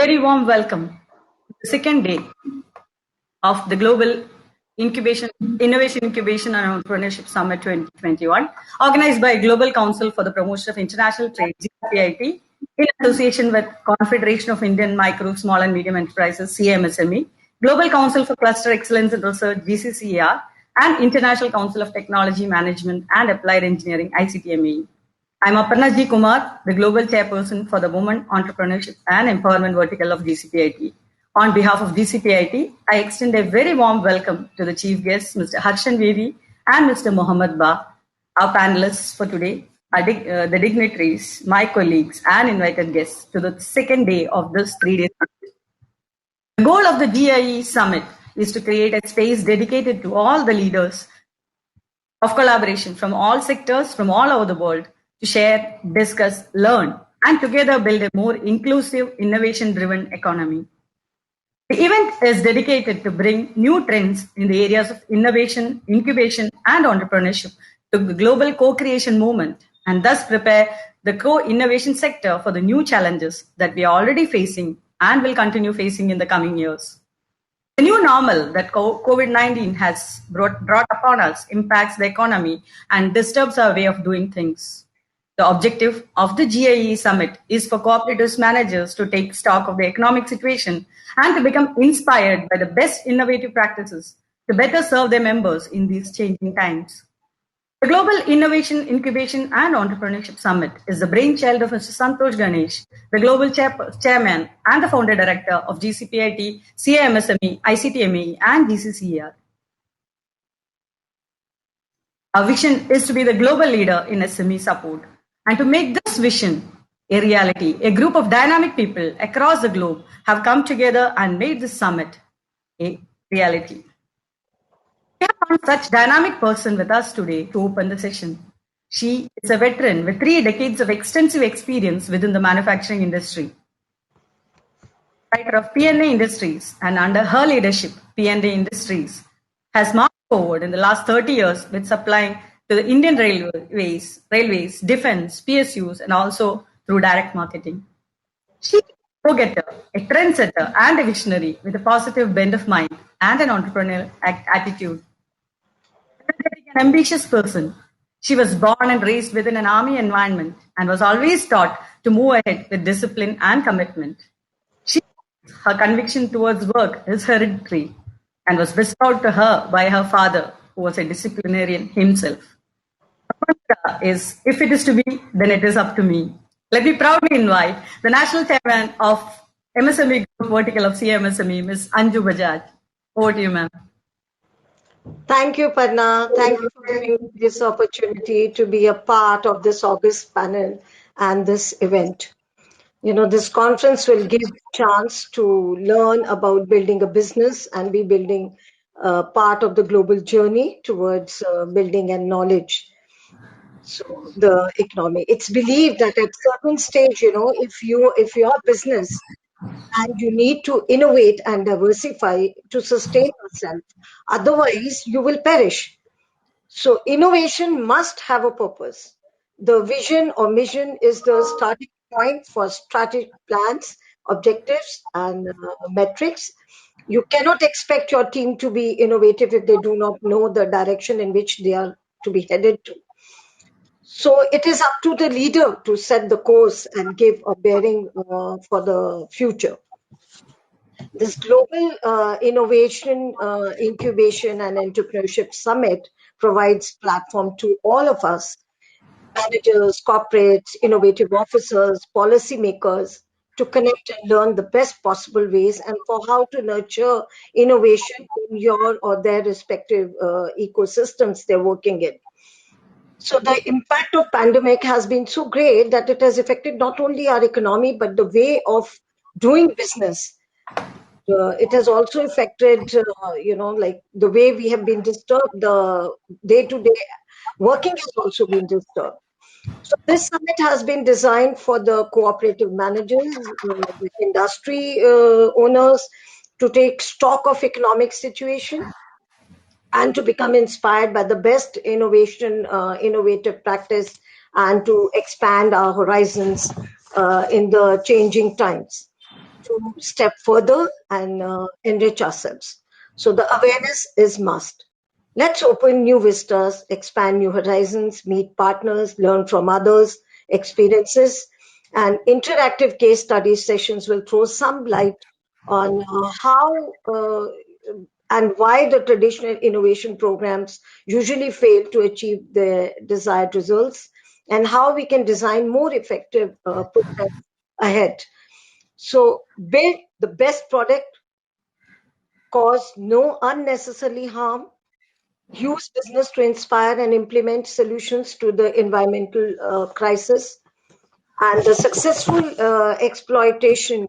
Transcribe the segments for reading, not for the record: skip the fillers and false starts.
very warm welcome to the second day of the Global Innovation Incubation and Entrepreneurship Summit 2021, organized by Global Council for the Promotion of International Trade, GIIET, in association with Confederation of Indian Micro, Small and Medium Enterprises, CMSME, Global Council for Cluster Excellence and Research, GCCER, and International Council of Technology Management and Applied Engineering, ICTME. I'm Aparna G. Kumar, the Global Chairperson for the Women Entrepreneurship and Empowerment Vertical of GCPIT. On behalf of GCPIT, I extend a very warm welcome to the Chief Guests, Mr. Harshan Vedi and Mr. Mohammed Ba, our panelists for today, the dignitaries, my colleagues, and invited guests to the second day of this 3-day summit. The goal of the GIIE Summit is to create a space dedicated to all the leaders of collaboration from all sectors, from all over the world, to share, discuss, learn, and together build a more inclusive, innovation-driven economy. The event is dedicated to bring new trends in the areas of innovation, incubation, and entrepreneurship to the global co-creation movement, and thus prepare the co-innovation sector for the new challenges that we are already facing and will continue facing in the coming years. The new normal that COVID-19 has brought upon us impacts the economy and disturbs our way of doing things. The objective of the GIIE Summit is for cooperatives managers to take stock of the economic situation and to become inspired by the best innovative practices to better serve their members in these changing times. The Global Innovation, Incubation and Entrepreneurship Summit is the brainchild of Mr. Santosh Ganesh, the Global Chairman and the Founder Director of GCPIT, CMSME, ICTME and GCCER. Our vision is to be the global leader in SME support. And to make this vision a reality, a group of dynamic people across the globe have come together and made this summit a reality. We have found such dynamic person with us today to open the session. She is a veteran with 3 decades of extensive experience within the manufacturing industry. Writer of P&A Industries, and under her leadership, P&A Industries has marched forward in the last 30 years with supplying to the Indian railways, defense, PSUs, and also through direct marketing. She is a go-getter, a trendsetter, and a visionary with a positive bent of mind and an entrepreneurial attitude. An ambitious person, she was born and raised within an army environment and was always taught to move ahead with discipline and commitment. Her conviction towards work is hereditary and was bestowed to her by her father, who was a disciplinarian himself. Is, if it is to be, then it is up to me. Let me proudly invite the National Chairman of MSME Group Vertical of CMSME, Ms. Anju Bajaj. Over to you, ma'am. Thank you, Padna. Thank you for giving me this opportunity to be a part of this August panel and this event. You know, this conference will give a chance to learn about building a business and be building part of the global journey towards building and knowledge. So the economy, it's believed that at certain stage, you know, if your business and you need to innovate and diversify to sustain yourself, otherwise you will perish. So innovation must have a purpose. The vision or mission is the starting point for strategic plans, objectives, and metrics. You cannot expect your team to be innovative if they do not know the direction in which they are to be headed to. So it is up to the leader to set the course and give a bearing for the future. This Global Innovation, Incubation and Entrepreneurship Summit provides platform to all of us, managers, corporates, innovative officers, policymakers, to connect and learn the best possible ways and for how to nurture innovation in your or their respective ecosystems they're working in. So the impact of pandemic has been so great that it has affected not only our economy, but the way of doing business. It has also affected, you know, like the way we have been disturbed, the day-to-day working has also been disturbed. So this summit has been designed for the cooperative managers, the industry owners to take stock of economic situation and to become inspired by the best innovative practice and to expand our horizons in the changing times. to step further and enrich ourselves. So the awareness is must. Let's open new vistas, expand new horizons, meet partners, learn from others' experiences, and interactive case study sessions will throw some light on how and why the traditional innovation programs usually fail to achieve the desired results, and how we can design more effective programs ahead. So build the best product, cause no unnecessary harm, use business to inspire and implement solutions to the environmental crisis, and the successful exploitation,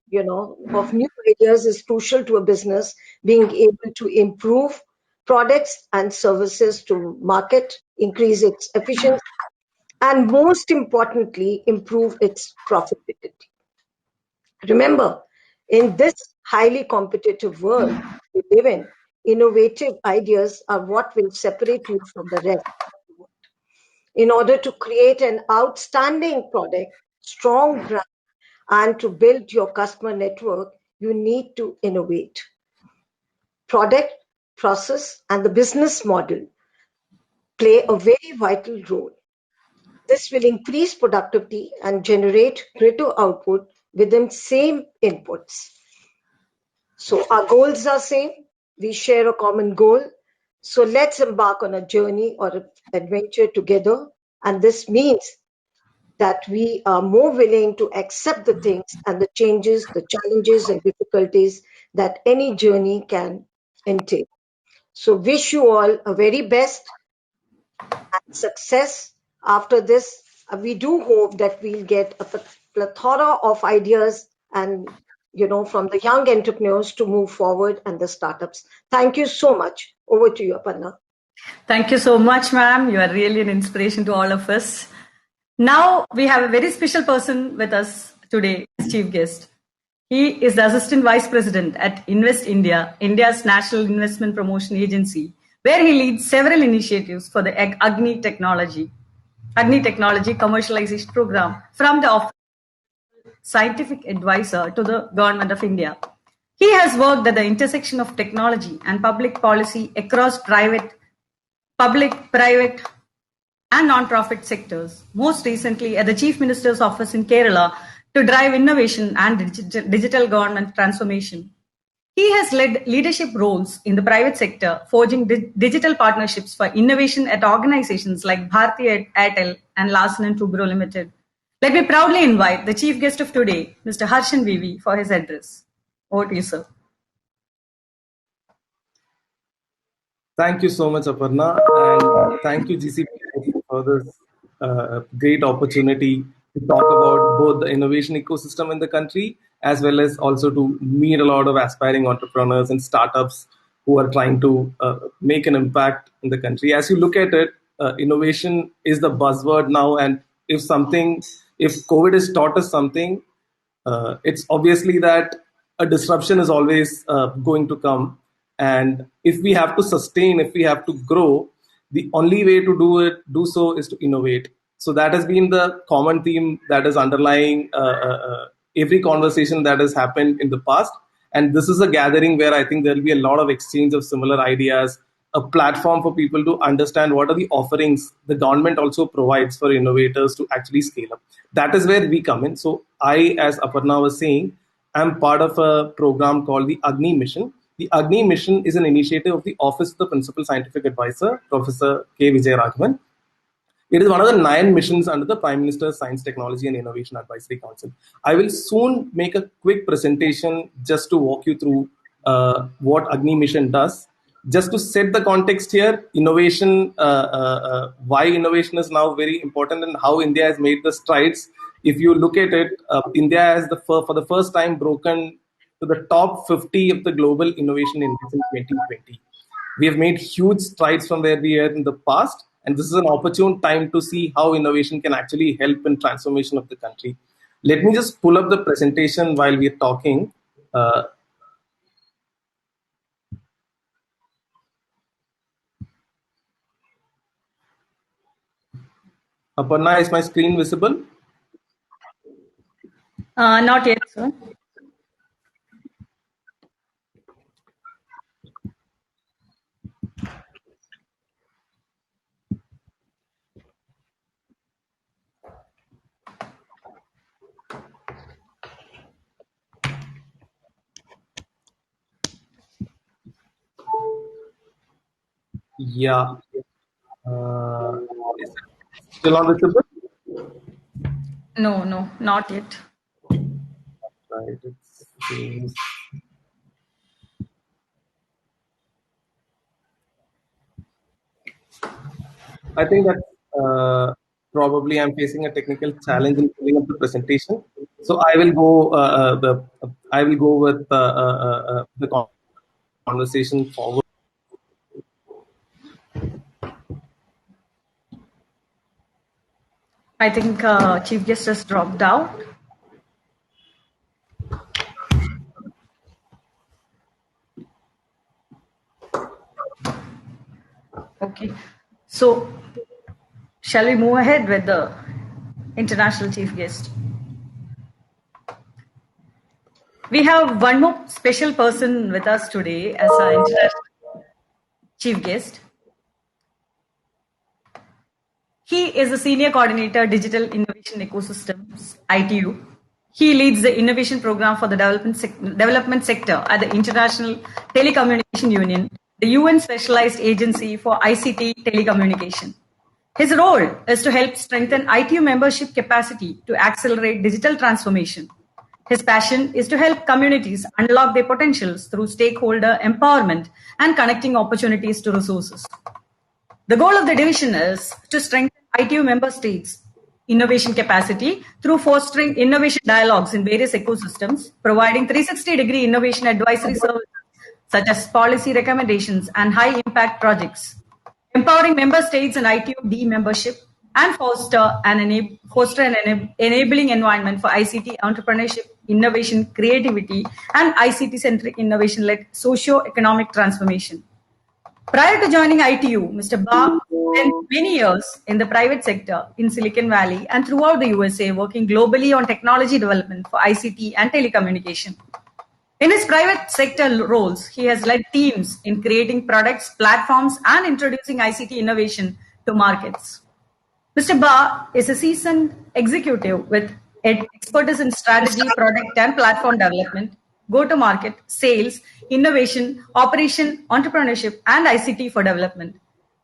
of new ideas is crucial to a business being able to improve products and services to market, increase its efficiency, and most importantly, improve its profitability. Remember, in this highly competitive world we live in, innovative ideas are what will separate you from the rest. In order to create an outstanding product, strong brand, and to build your customer network, you need to innovate. Product, process, and the business model play a very vital role. This will increase productivity and generate greater output within same inputs. So our goals are same. We share a common goal. So let's embark on a journey or an adventure together. And this means that we are more willing to accept the things and the changes, the challenges and difficulties that any journey can entail. So wish you all a very best and success after this. We do hope that we'll get a plethora of ideas and from the young entrepreneurs to move forward and the startups. Thank you so much. Over to you, Aparna. Thank you so much, ma'am. You are really an inspiration to all of us. Now we have a very special person with us today as chief guest. He is the Assistant Vice President at Invest India, India's National Investment Promotion Agency, where he leads several initiatives for the Agni Technology Commercialization Program from the Office of Scientific Advisor to the Government of India. He has worked at the intersection of technology and public policy across public, private, and non-profit sectors, most recently at the Chief Minister's Office in Kerala to drive innovation and digital government transformation. He has led leadership roles in the private sector, forging digital partnerships for innovation at organizations like Bharti Airtel and Larsen & Toubro Limited. Let me proudly invite the chief guest of today, Mr. Harshan Vivi, for his address. Over to you, sir. Thank you so much, Aparna, and thank you, GCP, for this great opportunity to talk about both the innovation ecosystem in the country, as well as also to meet a lot of aspiring entrepreneurs and startups who are trying to make an impact in the country. As you look at it, innovation is the buzzword now, and if COVID has taught us something, it's obviously that a disruption is always going to come. And if we have to sustain, if we have to grow, the only way to do so is to innovate. So that has been the common theme that is underlying every conversation that has happened in the past. And this is a gathering where I think there will be a lot of exchange of similar ideas, a platform for people to understand what are the offerings the government also provides for innovators to actually scale up. That is where we come in. So I, as Aparna was saying, am part of a program called the Agni Mission. The Agni Mission is an initiative of the Office of the Principal Scientific Advisor, Professor K. Vijayaraghavan. It is one of the 9 missions under the Prime Minister's Science, Technology and Innovation Advisory Council. I will soon make a quick presentation just to walk you through what Agni Mission does. Just to set the context here, innovation, why innovation is now very important and how India has made the strides. If you look at it, India has for the first time broken to the top 50 of the global innovation index in 2020. We have made huge strides from where we were in the past, and this is an opportune time to see how innovation can actually help in transformation of the country. Let me just pull up the presentation while we are talking. Aparna, is my screen visible? Not yet, sir. Yeah. Is it still not visible? No, not yet. Right. It's, I think that probably I'm facing a technical challenge in filling up the presentation. So I will go. I will go with the conversation forward. I think Chief Guest has dropped out. Okay. So, shall we move ahead with the international chief guest? We have one more special person with us today as our international chief guest. He is a senior coordinator, Digital Innovation Ecosystems, ITU. He leads the innovation program for the development sector at the International Telecommunication Union, the UN specialized agency for ICT telecommunication. His role is to help strengthen ITU membership capacity to accelerate digital transformation. His passion is to help communities unlock their potentials through stakeholder empowerment and connecting opportunities to resources. The goal of the division is to strengthen ITU member states' innovation capacity through fostering innovation dialogues in various ecosystems, providing 360-degree innovation advisory services such as policy recommendations and high-impact projects, empowering member states and ITU membership, and foster an enabling environment for ICT entrepreneurship, innovation, creativity, and ICT-centric innovation-led socio-economic transformation. Prior to joining ITU, Mr. Ba spent many years in the private sector in Silicon Valley and throughout the USA, working globally on technology development for ICT and telecommunication. In his private sector roles, he has led teams in creating products, platforms, and introducing ICT innovation to markets. Mr. Ba is a seasoned executive with expertise in strategy, product, and platform development, go-to-market, sales, innovation, operation, entrepreneurship, and ICT for development.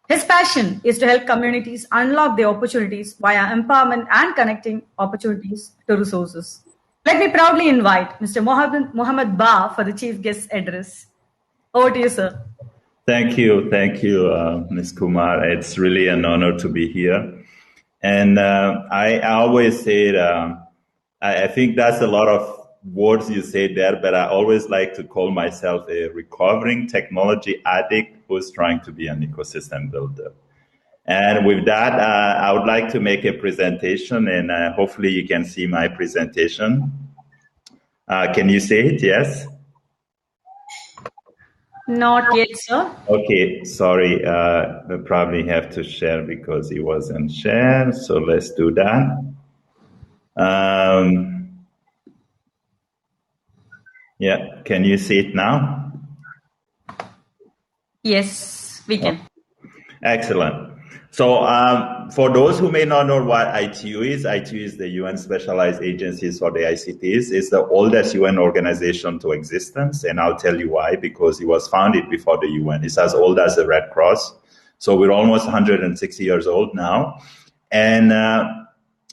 His passion is to help communities unlock their opportunities via empowerment and connecting opportunities to resources. Let me proudly invite Mr. Mohammed Ba for the chief guest address. Over to you, sir. Thank you, Ms. Kumar. It's really an honor to be here. And I always say, I think that's a lot of words you say there, but I always like to call myself a recovering technology addict who's trying to be an ecosystem builder. And with that, I would like to make a presentation, and hopefully you can see my presentation. Can you see it? Yes? Not yet, sir. Okay, sorry. I probably have to share because it wasn't shared. So let's do that. Yeah, can you see it now? Yes, we can. Excellent. So for those who may not know what ITU is the UN Specialized Agencies for the ICTs. It's the oldest UN organization to existence, and I'll tell you why, because it was founded before the UN. It's as old as the Red Cross. So we're almost 160 years old now. And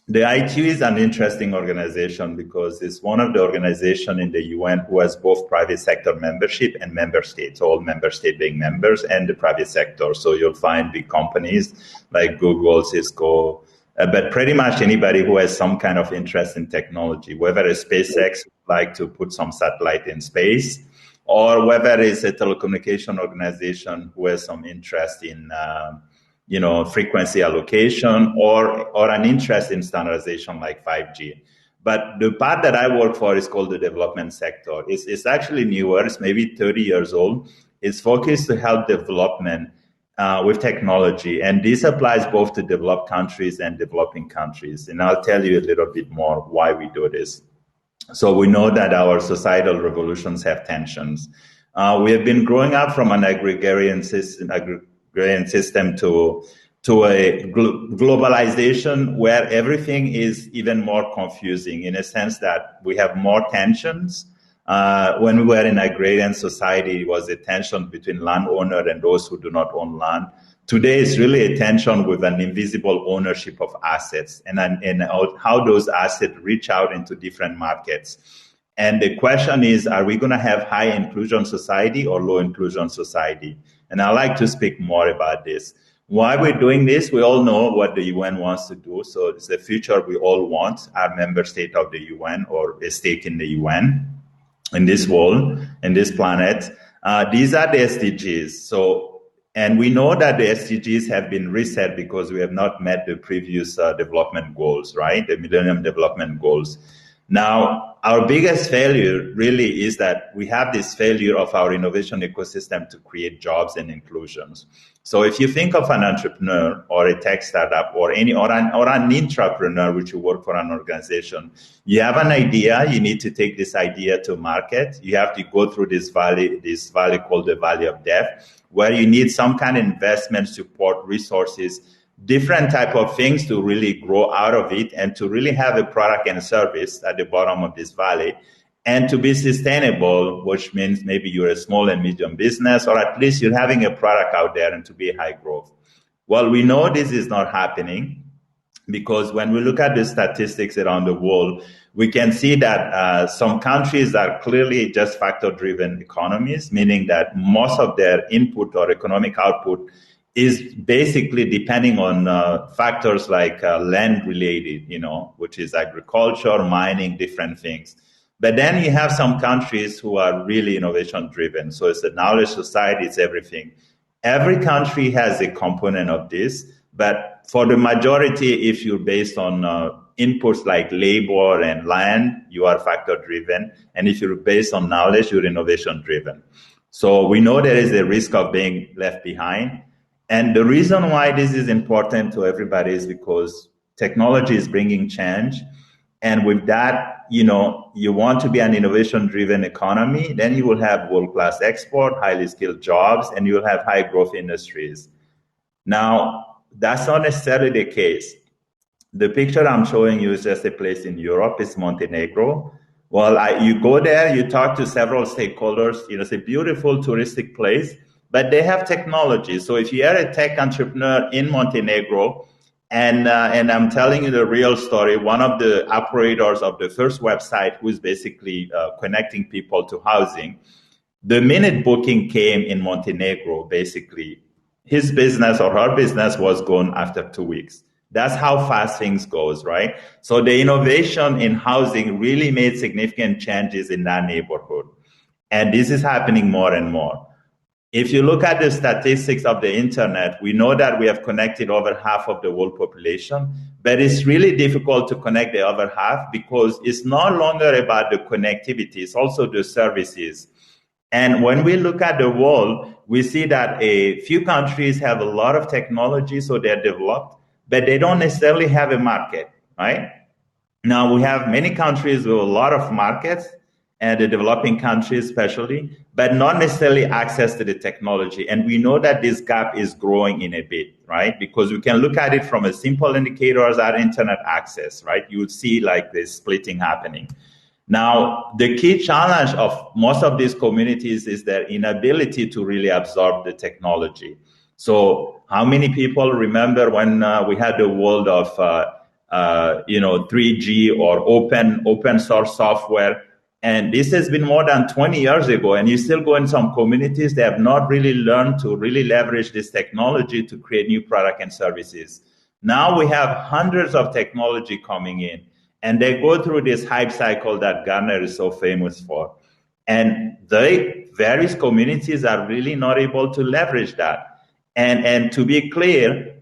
the ITU is an interesting organization because it's one of the organizations in the UN who has both private sector membership and member states, all member states being members, and the private sector. So you'll find big companies like Google, Cisco, but pretty much anybody who has some kind of interest in technology, whether it's SpaceX would like to put some satellite in space, or whether it's a telecommunication organization who has some interest in frequency allocation or an interest in standardization like 5G. But the part that I work for is called the development sector. It's actually newer. It's maybe 30 years old. It's focused to help development with technology. And this applies both to developed countries and developing countries. And I'll tell you a little bit more why we do this. So we know that our societal revolutions have tensions. We have been growing up from an agrarian system to a globalization where everything is even more confusing in a sense that we have more tensions When we were in agrarian society, it was a tension between landowner and those who do not own land. Today, it's really a tension with an invisible ownership of assets and how those assets reach out into different markets. And the question is, are we going to have high inclusion society or low inclusion society? And I'd like to speak more about this. Why we're doing this, we all know what the UN wants to do. So it's the future we all want, our member state of the UN or a stake in the UN, in this world, in this planet. These are the SDGs. And we know that the SDGs have been reset because we have not met the previous development goals, right? The Millennium Development Goals. Now, our biggest failure really is that we have this failure of our innovation ecosystem to create jobs and inclusions. So if you think of an entrepreneur or a tech startup or an intrapreneur, which you work for an organization, you have an idea, you need to take this idea to market. You have to go through this valley called the Valley of Death, where you need some kind of investment, support, resources, different type of things to really grow out of it and to really have a product and service at the bottom of this valley and to be sustainable, which means maybe you're a small and medium business, or at least you're having a product out there and to be high growth. Well, we know this is not happening because when we look at the statistics around the world, we can see that some countries are clearly just factor-driven economies, meaning that most of their input or economic output is basically depending on factors like land-related, which is agriculture, mining, different things. But then you have some countries who are really innovation-driven. So it's a knowledge society, it's everything. Every country has a component of this, but for the majority, if you're based on inputs like labor and land, you are factor-driven. And if you're based on knowledge, you're innovation-driven. So we know there is a risk of being left behind. And the reason why this is important to everybody is because technology is bringing change. And with that, you want to be an innovation-driven economy, then you will have world-class export, highly skilled jobs, and you will have high-growth industries. Now, that's not necessarily the case. The picture I'm showing you is just a place in Europe. It's Montenegro. Well, you go there, you talk to several stakeholders. It's a beautiful touristic place, but they have technology. So if you are a tech entrepreneur in Montenegro, and I'm telling you the real story, one of the operators of the first website who is basically connecting people to housing, the minute booking came in Montenegro, basically, his business or her business was gone after 2 weeks. That's how fast things goes, right? So the innovation in housing really made significant changes in that neighborhood. And this is happening more and more. If you look at the statistics of the internet, we know that we have connected over half of the world population, but it's really difficult to connect the other half because it's no longer about the connectivity, it's also the services. And when we look at the world, we see that a few countries have a lot of technology, so they're developed, but they don't necessarily have a market, right? Now, we have many countries with a lot of markets, and the developing countries especially, but not necessarily access to the technology. And we know that this gap is growing in a bit, right? Because we can look at it from a simple indicator as our internet access, right? You would see like this splitting happening. Now, the key challenge of most of these communities is their inability to really absorb the technology. So how many people remember when we had the world of 3G or open source software? And this has been more than 20 years ago, and you still go in some communities, they have not really learned to really leverage this technology to create new products and services. Now we have hundreds of technology coming in, and they go through this hype cycle that Gartner is so famous for. And the various communities are really not able to leverage that. And to be clear,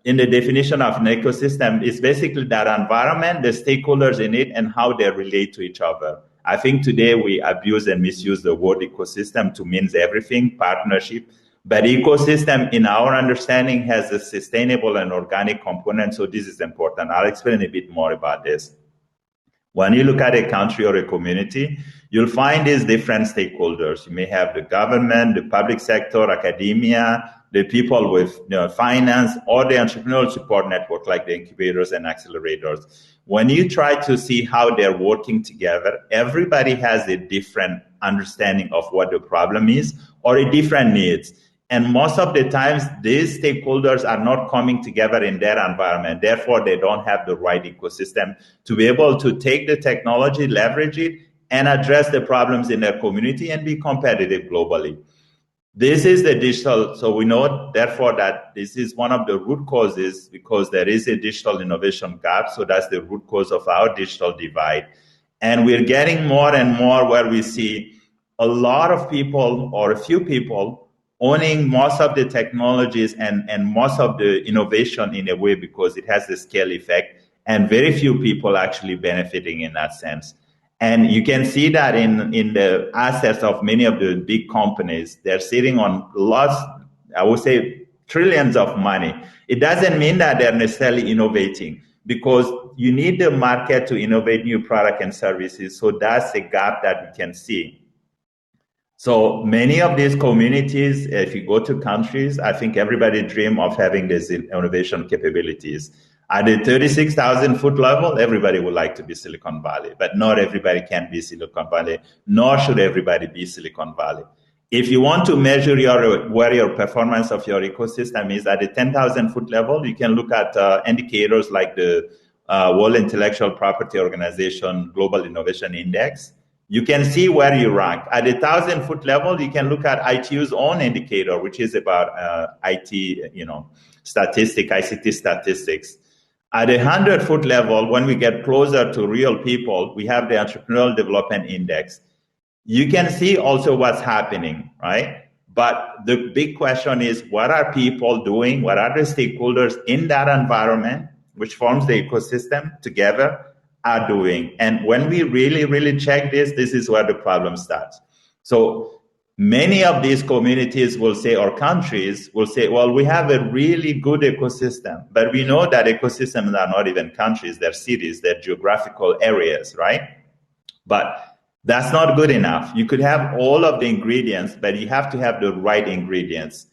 in the definition of an ecosystem, is basically that environment, the stakeholders in it, and how they relate to each other. I think today we abuse and misuse the word ecosystem to mean everything, partnership. But ecosystem, in our understanding, has a sustainable and organic component, so this is important. I'll explain a bit more about this. When you look at a country or a community, you'll find these different stakeholders. You may have the government, the public sector, academia, the people with finance, or the entrepreneurial support network like the incubators and accelerators. when you try to see how they're working together, everybody has a different understanding of what the problem is or a different needs. And most of the times, these stakeholders are not coming together in their environment. Therefore, they don't have the right ecosystem to be able to take the technology, leverage it, and address the problems in their community and be competitive globally. This is the digital, so we know, therefore, that this is one of the root causes because there is a digital innovation gap. So that's the root cause of our digital divide. And we're getting more and more where we see a lot of people or a few people owning most of the technologies and most of the innovation in a way because it has the scale effect, and very few people actually benefiting in that sense. And you can see that in the assets of many of the big companies. They're sitting on lots, I would say trillions of money. It doesn't mean that they're necessarily innovating because you need the market to innovate new product and services. So that's a gap that we can see. So many of these communities, if you go to countries, I think everybody dream of having these innovation capabilities. At the 36,000 foot level, everybody would like to be Silicon Valley, but not everybody can be Silicon Valley, nor should everybody be Silicon Valley. If you want to measure where your performance of your ecosystem is at the 10,000 foot level, you can look at indicators like the World Intellectual Property Organization Global Innovation Index. You can see where you rank. At the 1,000 foot level, you can look at ITU's own indicator, which is about ICT statistics. At the 100 foot level, when we get closer to real people, we have the Entrepreneurial Development Index. You can see also what's happening, right? But the big question is, what are people doing? What are the stakeholders in that environment, which forms the ecosystem together, are doing? And when we really, really check this is where the problem starts. So many of these communities will say, or countries will say, well, we have a really good ecosystem, but we know that ecosystems are not even countries, they're cities, they're geographical areas, right? But that's not good enough. You could have all of the ingredients, but you have to have the right ingredients.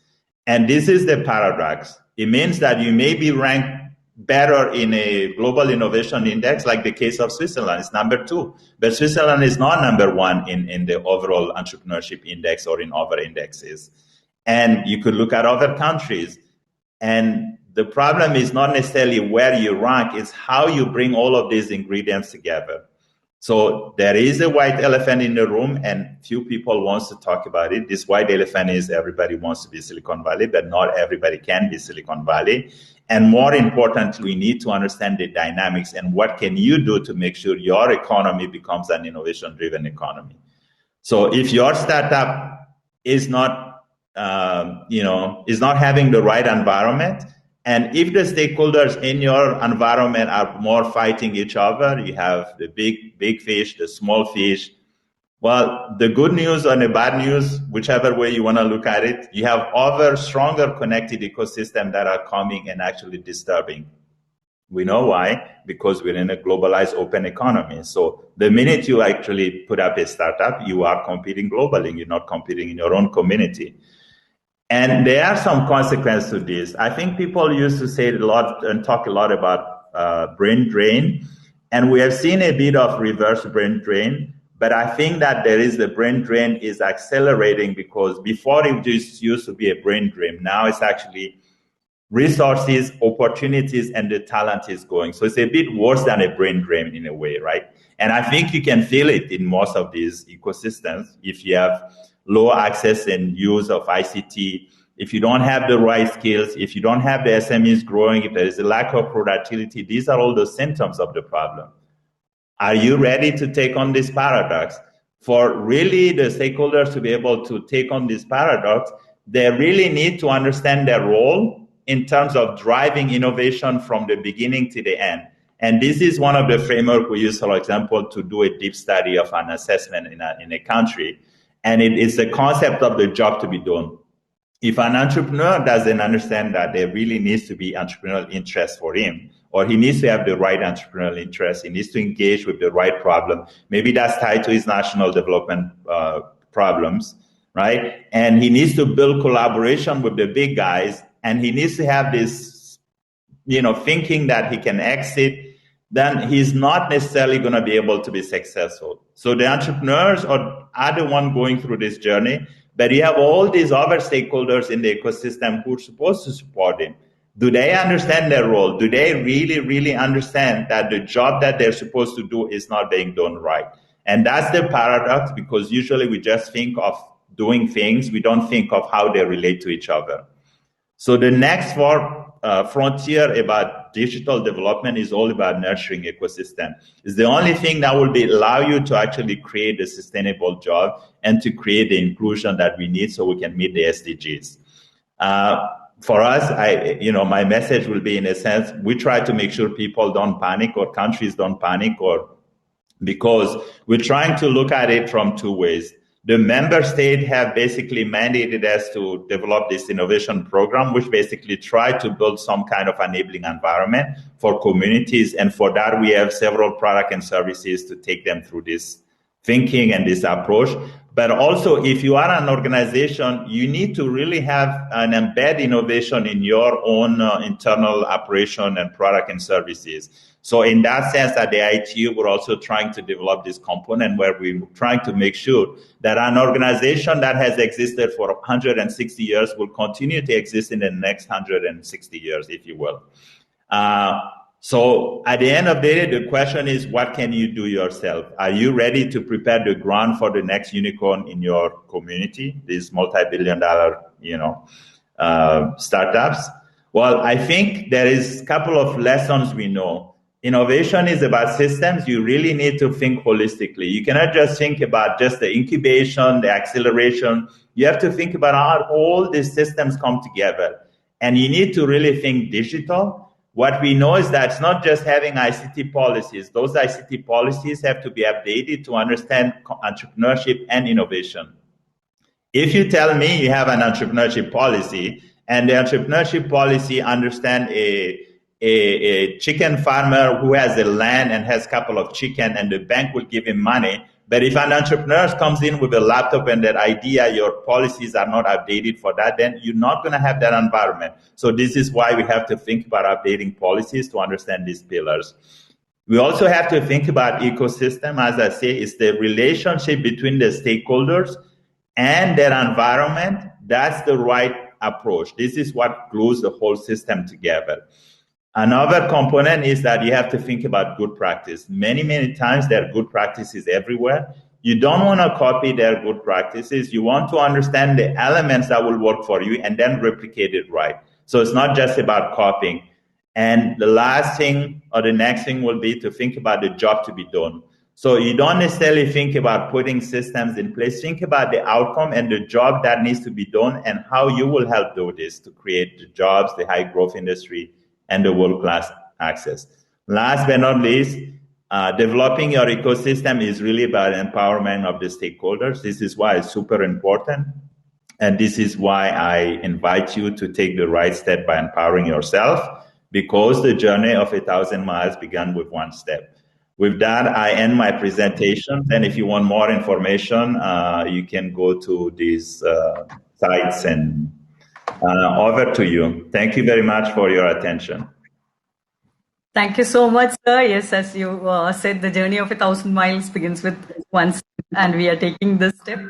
And this is the paradox. It means that you may be ranked better in a global innovation index, like the case of Switzerland, it's number 2. But Switzerland is not number 1 in the overall entrepreneurship index or in other indexes. And you could look at other countries. And the problem is not necessarily where you rank, it's how you bring all of these ingredients together. So there is a white elephant in the room, and few people wants to talk about it. This white elephant is everybody wants to be Silicon Valley, but not everybody can be Silicon Valley. And more importantly, we need to understand the dynamics and what can you do to make sure your economy becomes an innovation-driven economy. So if your startup is not, is not having the right environment, and if the stakeholders in your environment are more fighting each other, you have the big fish, the small fish. Well, the good news and the bad news, whichever way you want to look at it, you have other stronger connected ecosystems that are coming and actually disturbing. We know why, because we're in a globalized open economy. So the minute you actually put up a startup, you are competing globally. You're not competing in your own community. And there are some consequences to this. I think people used to say a lot and talk a lot about brain drain, and we have seen a bit of reverse brain drain. But I think that there is the brain drain is accelerating because before it just used to be a brain drain. Now it's actually resources, opportunities, and the talent is going. So it's a bit worse than a brain drain in a way, right? And I think you can feel it in most of these ecosystems. If you have low access and use of ICT, if you don't have the right skills, if you don't have the SMEs growing, if there is a lack of productivity, these are all the symptoms of the problem. Are you ready to take on this paradox? For really the stakeholders to be able to take on this paradox, they really need to understand their role in terms of driving innovation from the beginning to the end. And this is one of the framework we use, for example, to do a deep study of an assessment in a country. And it is the concept of the job to be done. If an entrepreneur doesn't understand that there really needs to be entrepreneurial interest for him, or he needs to have the right entrepreneurial interest, he needs to engage with the right problem. Maybe that's tied to his national development problems, right? And he needs to build collaboration with the big guys, and he needs to have this, thinking that he can exit then he's not necessarily going to be able to be successful. So the entrepreneurs are the one going through this journey, but you have all these other stakeholders in the ecosystem who are supposed to support him. Do they understand their role? Do they really, really understand that the job that they're supposed to do is not being done right? And that's the paradox, because usually we just think of doing things. We don't think of how they relate to each other. So the next frontier about digital development is all about nurturing ecosystem. It's the only thing that will allow you to actually create a sustainable job and to create the inclusion that we need so we can meet the SDGs. For us, my message will be, in a sense, we try to make sure people don't panic or countries don't panic, because we're trying to look at it from two ways. The member states have basically mandated us to develop this innovation program, which basically try to build some kind of enabling environment for communities. And for that, we have several products and services to take them through this thinking and this approach. But also, if you are an organization, you need to really have an embed innovation in your own internal operation and product and services. So in that sense, at the ITU, we're also trying to develop this component where we're trying to make sure that an organization that has existed for 160 years will continue to exist in the next 160 years, if you will. So at the end of the day, the question is, what can you do yourself? Are you ready to prepare the ground for the next unicorn in your community, these multi-billion-dollar, startups? Well, I think there is a couple of lessons we know. Innovation is about systems. You really need to think holistically. You cannot just think about just the incubation, the acceleration. You have to think about how all these systems come together. And you need to really think digital. What we know is that it's not just having ICT policies. Those ICT policies have to be updated to understand entrepreneurship and innovation. If you tell me you have an entrepreneurship policy, and the entrepreneurship policy understand a chicken farmer who has a land and has a couple of chicken, and the bank will give him money. But if an entrepreneur comes in with a laptop and that idea, your policies are not updated for that, then you're not going to have that environment. So this is why we have to think about updating policies to understand these pillars. We also have to think about ecosystem. As I say, it's the relationship between the stakeholders and their environment. That's the right approach. This is what glues the whole system together. Another component is that you have to think about good practice. Many, many times there are good practices everywhere. You don't want to copy their good practices. You want to understand the elements that will work for you and then replicate it right. So it's not just about copying. And the last thing or the next thing will be to think about the job to be done. So you don't necessarily think about putting systems in place. Think about the outcome and the job that needs to be done and how you will help do this to create the jobs, the high growth industry, and the world-class access. Last but not least, developing your ecosystem is really about empowerment of the stakeholders. This is why it's super important. And this is why I invite you to take the right step by empowering yourself, because the journey of 1,000 miles began with one step. With that, I end my presentation. And if you want more information, you can go to these sites, and over to you. Thank you very much for your attention. Thank you so much, sir. Yes, as you said, the journey of 1,000 miles begins with one step, and we are taking this step.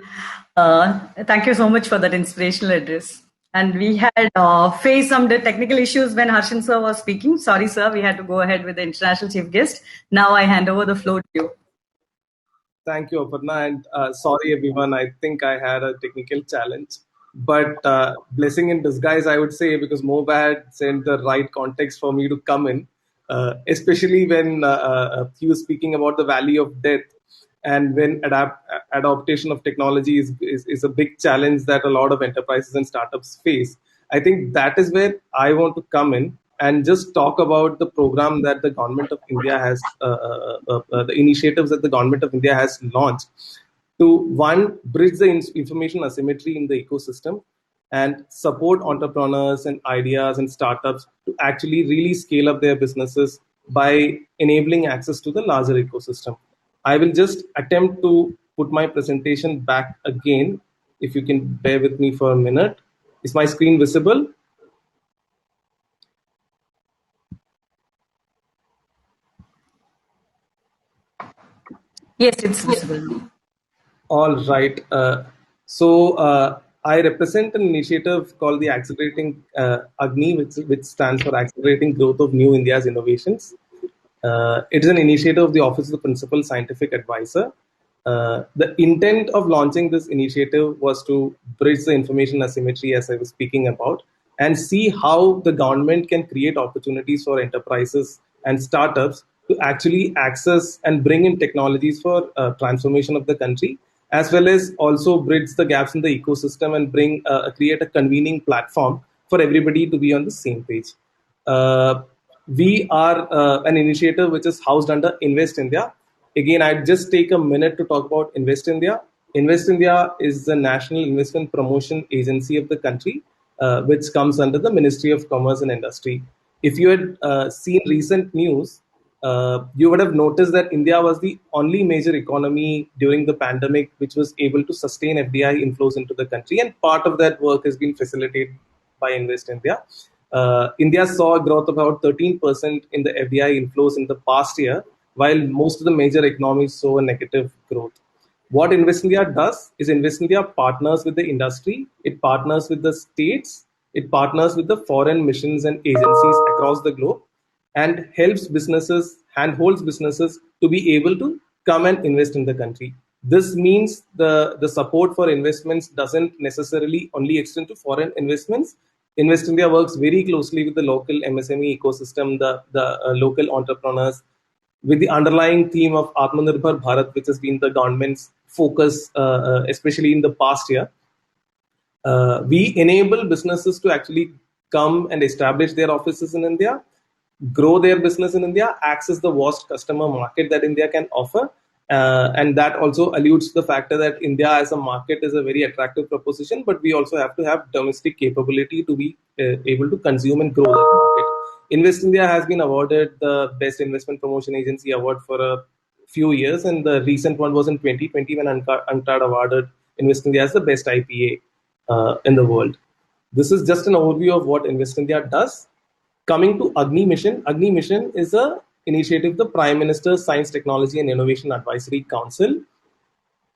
Thank you so much for that inspirational address. And we had faced some technical issues when Harshan sir was speaking. Sorry, sir, we had to go ahead with the international chief guest. Now I hand over the floor to you. Thank you, Aparna. And sorry, everyone. I think I had a technical challenge. But blessing in disguise, I would say, because Mobad sent the right context for me to come in, especially when he was speaking about the valley of death, and when adaptation of technology is a big challenge that a lot of enterprises and startups face. I think that is where I want to come in and just talk about the program that the government of India has, the initiatives that the government of India has launched to, one, bridge the information asymmetry in the ecosystem and support entrepreneurs and ideas and startups to actually really scale up their businesses by enabling access to the larger ecosystem. I will just attempt to put my presentation back again. If you can bear with me for a minute. Is my screen visible? Yes, it's visible. All right. So I represent an initiative called the Accelerating Agni, which stands for Accelerating Growth of New India's Innovations. It is an initiative of the Office of the Principal Scientific Advisor. The intent of launching this initiative was to bridge the information asymmetry, as I was speaking about, and see how the government can create opportunities for enterprises and startups to actually access and bring in technologies for transformation of the country, as well as also bridge the gaps in the ecosystem and create a convening platform for everybody to be on the same page. Uh, we are an initiative which is housed under Invest India. Again, I'd just take a minute to talk about Invest India. Invest India is the national investment promotion agency of the country, which comes under the Ministry of Commerce and Industry. If you had seen recent news, you would have noticed that India was the only major economy during the pandemic which was able to sustain FDI inflows into the country, and part of that work has been facilitated by Invest India. India saw a growth of about 13% in the FDI inflows in the past year, while most of the major economies saw a negative growth. What Invest India does is Invest India partners with the industry, it partners with the states, it partners with the foreign missions and agencies across the globe, and helps businesses, handholds businesses to be able to come and invest in the country. This means the support for investments doesn't necessarily only extend to foreign investments. Invest India works very closely with the local MSME ecosystem, the local entrepreneurs, with the underlying theme of Atmanirbhar Bharat, which has been the government's focus, especially in the past year. We enable businesses to actually come and establish their offices in India, grow their business in India, access the vast customer market that India can offer. And that also alludes to the factor that India as a market is a very attractive proposition, but we also have to have domestic capability to be able to consume and grow that market. Invest India has been awarded the Best Investment Promotion Agency award for a few years, and the recent one was in 2020 when UNCTAD awarded Invest India as the best IPA in the world. This is just an overview of what Invest India does. Coming to Agni Mission, Agni Mission is a initiative of the Prime Minister's Science, Technology and Innovation Advisory Council.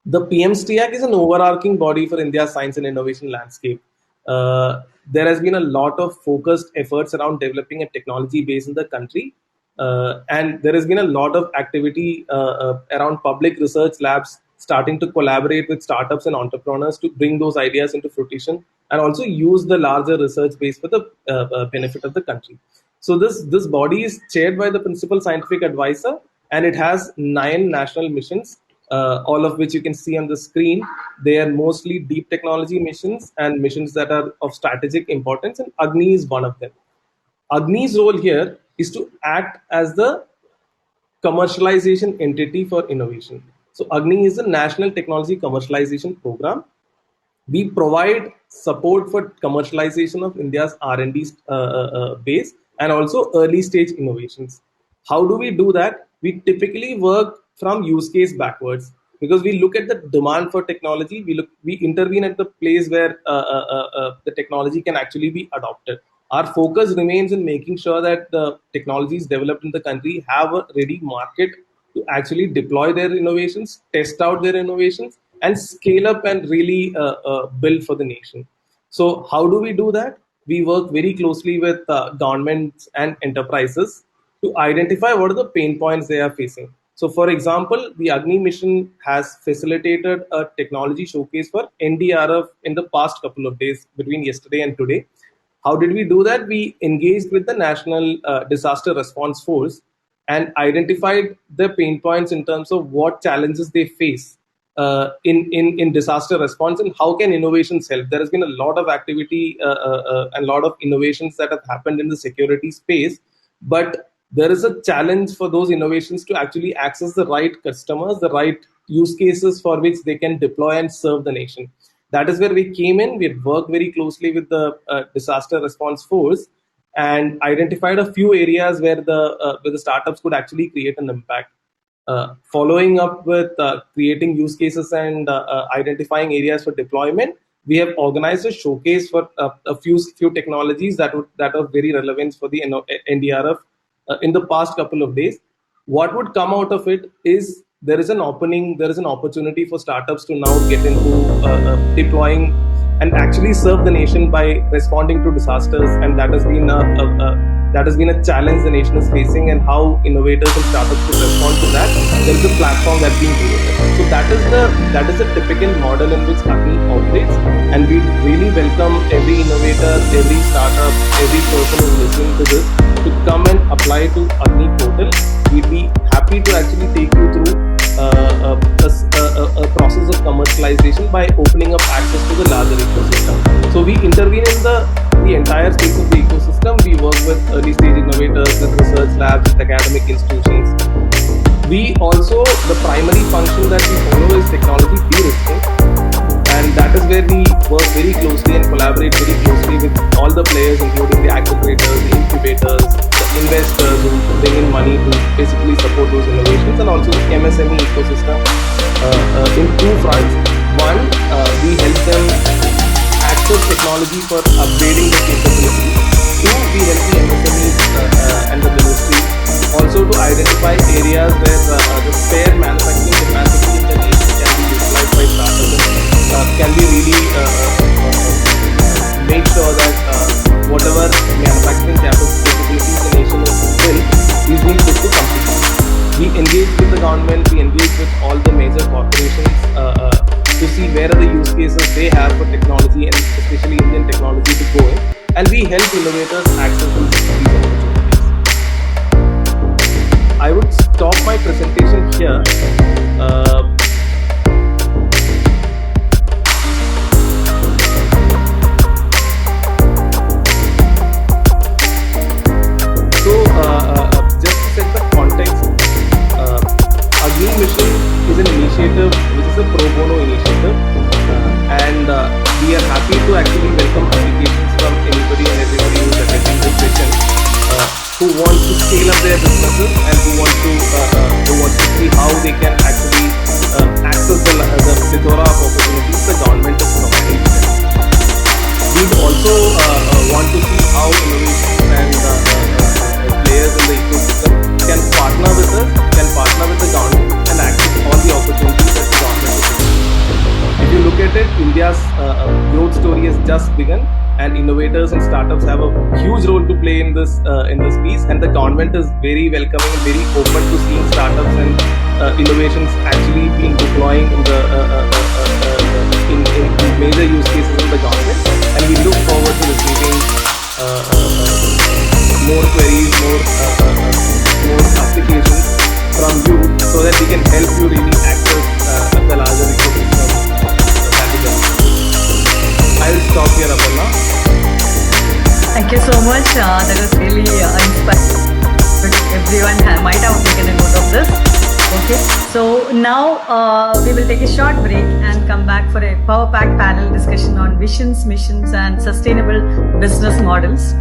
The PMSTAC is an overarching body for India's science and innovation landscape. There has been a lot of focused efforts around developing a technology base in the country. And there has been a lot of activity around public research labs starting to collaborate with startups and entrepreneurs to bring those ideas into fruition and also use the larger research base for the benefit of the country. So this body is chaired by the Principal Scientific Advisor, and it has 9 national missions, all of which you can see on the screen. They are mostly deep technology missions and missions that are of strategic importance, and Agni is one of them. Agni's role here is to act as the commercialization entity for innovation. So Agni is a national technology commercialization program. We provide support for commercialization of India's R&D base and also early stage innovations. How do we do that? We typically work from use case backwards, because we look at the demand for technology. We intervene at the place where the technology can actually be adopted. Our focus remains in making sure that the technologies developed in the country have a ready market to actually deploy their innovations, test out their innovations, and scale up and really build for the nation. So how do we do that? We work very closely with governments and enterprises to identify what are the pain points they are facing. So for example, the Agni Mission has facilitated a technology showcase for NDRF in the past couple of days between yesterday and today. How did we do that? We engaged with the National Disaster Response Force and identified the pain points in terms of what challenges they face in disaster response and how can innovations help. There has been a lot of activity and a lot of innovations that have happened in the security space, but there is a challenge for those innovations to actually access the right customers, the right use cases for which they can deploy and serve the nation. That is where we came in. We had worked very closely with the disaster response force and identified a few areas where the startups could actually create an impact. Following up with creating use cases and identifying areas for deployment, we have organized a showcase for a few technologies that are very relevant for the NDRF in the past couple of days. What would come out of it is there is an opening, there is an opportunity for startups to now get into deploying and actually serve the nation by responding to disasters, and that has been a challenge the nation is facing, and how innovators and startups could respond to that. There is a platform that's being created. So that is the typical model in which Agni operates, and we really welcome every innovator, every startup, every person who's listening to this to come and apply to Agni portal. We'd be happy to actually take you through a process of commercialization by opening up access to the larger ecosystem. So we intervene in the entire space of the ecosystem. We work with early stage innovators, with research labs, with academic institutions. We also, the primary function that we follow is technology de-risking, and that is where we work very closely and collaborate very closely with all the players, including the accelerators, the incubators, the investors who bring in money to basically support those innovations, and also the MSME ecosystem in two fronts. One, we help them access technology for upgrading the capability. Two, we help the MSMEs and the ministry also to identify areas where the spare manufacturing capacity in the nation can be utilized by startups, and can be really make sure that whatever manufacturing capabilities the nation is built is being put to completion. We engage with the government, we engage with all the major corporations to see where are the use cases they have for technology, and especially Indian technology, to go in, and we help innovators access these opportunities. I would stop my presentation here. Just to set the context, Agni Mission is an initiative which is a pro bono initiative, and we are happy to actually welcome applications from anybody and everybody who is attending this session, who wants to scale up their businesses and who want to see how they can actually access the plethora of opportunities the government is providing them. We also want to see how innovations and players in the ecosystem can partner with us, can partner with the government, and access all the opportunities that the government is providing. If you look at it, India's growth story has just begun, and innovators and startups have a huge role to play in this piece, and the government is very welcoming and very open to seeing startups and innovations actually being deploying in major use cases in the government, and we look forward to receiving more queries, more applications from you, so that we can help you really access the larger ecosystem that is available. I will stop here, Aparna. Thank you so much. That was really inspiring. Everyone might have taken a note of this. Okay, so now we will take a short break and come back for a power-packed panel discussion on visions, missions, and sustainable business models.